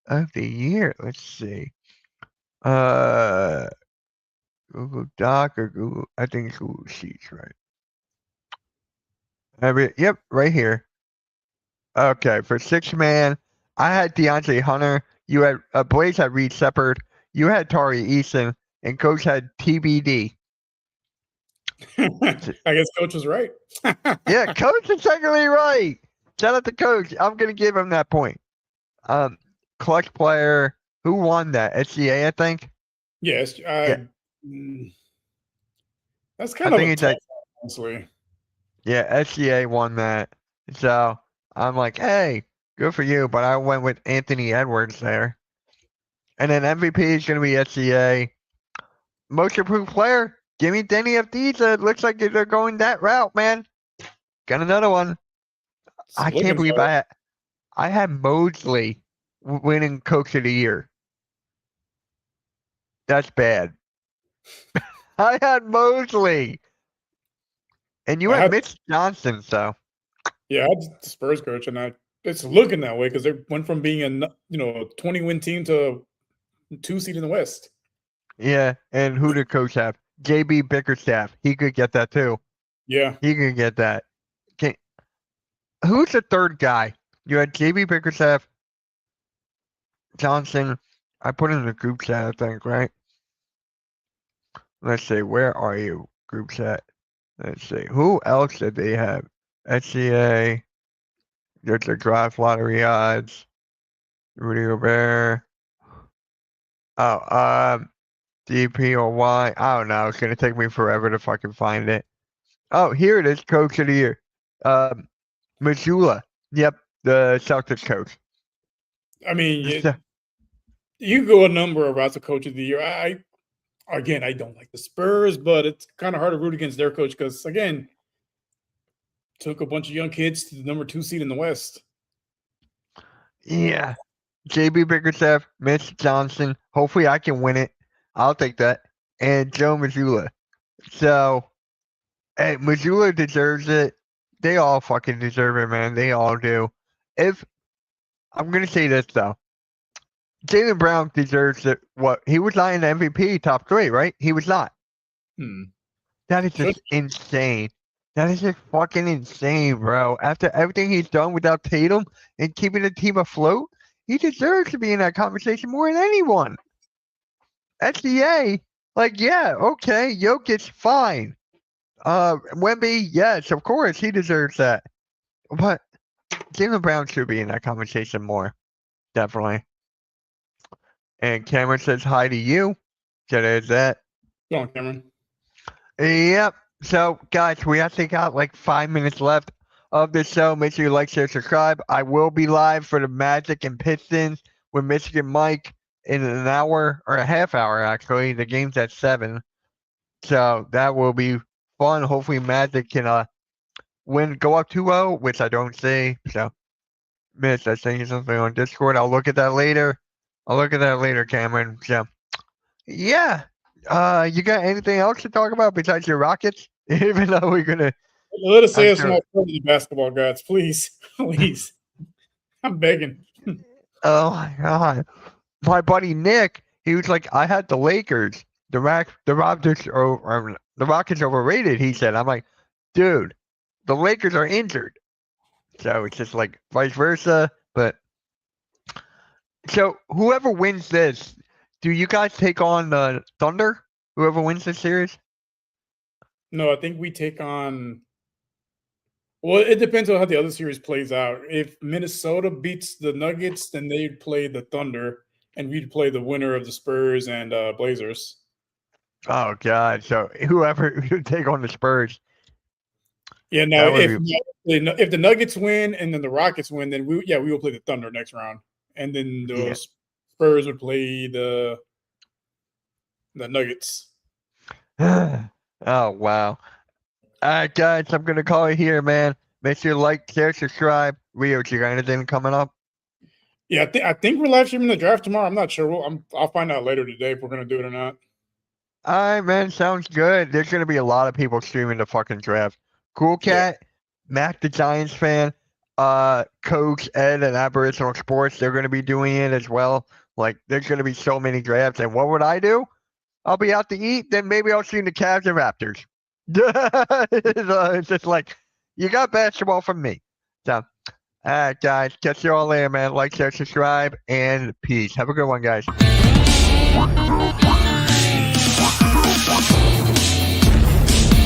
of the year? Let's see. Google Doc or Google. I think it's Google Sheets, right? Yep, right here. Okay, for 6th man, I had DeAndre Hunter. You had Blaze had Reed Shepard. You had Tari Eason, and Coach had TBD. I guess Coach was right. Yeah, Coach is technically right. Shout out to Coach. I'm gonna give him that point. Clutch player. Who won that? SGA, I think. Yes. Yeah. That's kind I of think a it's tough like one, honestly. yeah, SGA won that. So I'm like, hey, good for you. But I went with Anthony Edwards there. And then MVP is gonna be SGA. Most improved player. Give me Denny Avdija. It looks like they're going that route, man. Got another one. It's I looking can't believe for it. I had Mosley winning Coach of the Year. That's bad. I had Mosley. And you I had had, Mitch Johnson, so. yeah, I had the Spurs coach, and it's looking that way because they went from being a 20-win team to a 2 seed in the West. Yeah, and who did Coach have? JB Bickerstaff. He could get that too. Yeah. He could get that. Who's the third guy? You had JB Bickerstaff, Johnson. I put in the group chat, I think, right? Let's see. Where are you? Group chat. Let's see. Who else did they have? SCA. There's the draft lottery odds. Rudy Gobert. Oh, DPOY. I don't know. It's gonna take me forever to fucking find it. Oh, here it is. Coach of the Year. Missoula. Yep, the Celtics coach. I mean, The you go a number of routes of Coach of the Year. I don't like the Spurs, but it's kind of hard to root against their coach because, again, took a bunch of young kids to the number 2 seed in the West. Yeah. JB Bickerstaff, Mitch Johnson. Hopefully I can win it. I'll take that. And Joe Missoula. So, hey, Missoula deserves it. They all fucking deserve it, man. They all do. I'm gonna say this though. Jaylen Brown deserves it. What? He was not in the MVP top 3, right? He was not. That is just insane. That is just fucking insane, bro. After everything he's done without Tatum and keeping the team afloat, he deserves to be in that conversation more than anyone. SGA, like, yeah, okay, Jokic, fine. Wemby, yes, of course, he deserves that. But Jaylen Brown should be in that conversation more, definitely. And Cameron says hi to you. So there's that. Go on, Cameron. Yep. So, guys, we actually got like 5 minutes left of the show. Make sure you like, share, subscribe. I will be live for the Magic and Pistons with Michigan Mike in an hour or a half hour, actually. The game's at 7. So that will be fun. Hopefully, Magic can go up 2-0, which I don't see. So, Mitch, I sent you something on Discord. I'll look at that later. Cameron. So, yeah. You got anything else to talk about besides your Rockets? Even though we're gonna Let us say some more basketball gods, please. Please. I'm begging. Oh my god. My buddy Nick, he was like, I had the Lakers. The Rockets overrated, he said. I'm like, dude, the Lakers are injured. So it's just like vice versa. But so whoever wins this, do you guys take on the Thunder? Whoever wins this series? No, I think we take on. Well, it depends on how the other series plays out. If Minnesota beats the Nuggets, then they'd play the Thunder, and we'd play the winner of the Spurs and Blazers. Oh god! So whoever you take on the Spurs. Yeah, no. If the Nuggets win and then the Rockets win, then we will play the Thunder next round, and then the Spurs would play the Nuggets. Oh wow! All right, guys, I'm gonna call it here, man. Make sure you like, share, subscribe. Rio, you got anything coming up? Yeah, I think we're live streaming the draft tomorrow. I'm not sure. I'll find out later today if we're gonna do it or not. All right, man. Sounds good. There's gonna be a lot of people streaming the fucking draft. Cool Cat, Mac the Giants fan, Coach Ed and Aboriginal Sports. They're gonna be doing it as well. Like, there's gonna be so many drafts. And what would I do? I'll be out to eat. Then maybe I'll stream the Cavs and Raptors. It's just like, you got basketball from me. So, all right, guys. Catch you all later, man. Like, share, subscribe, and peace. Have a good one, guys.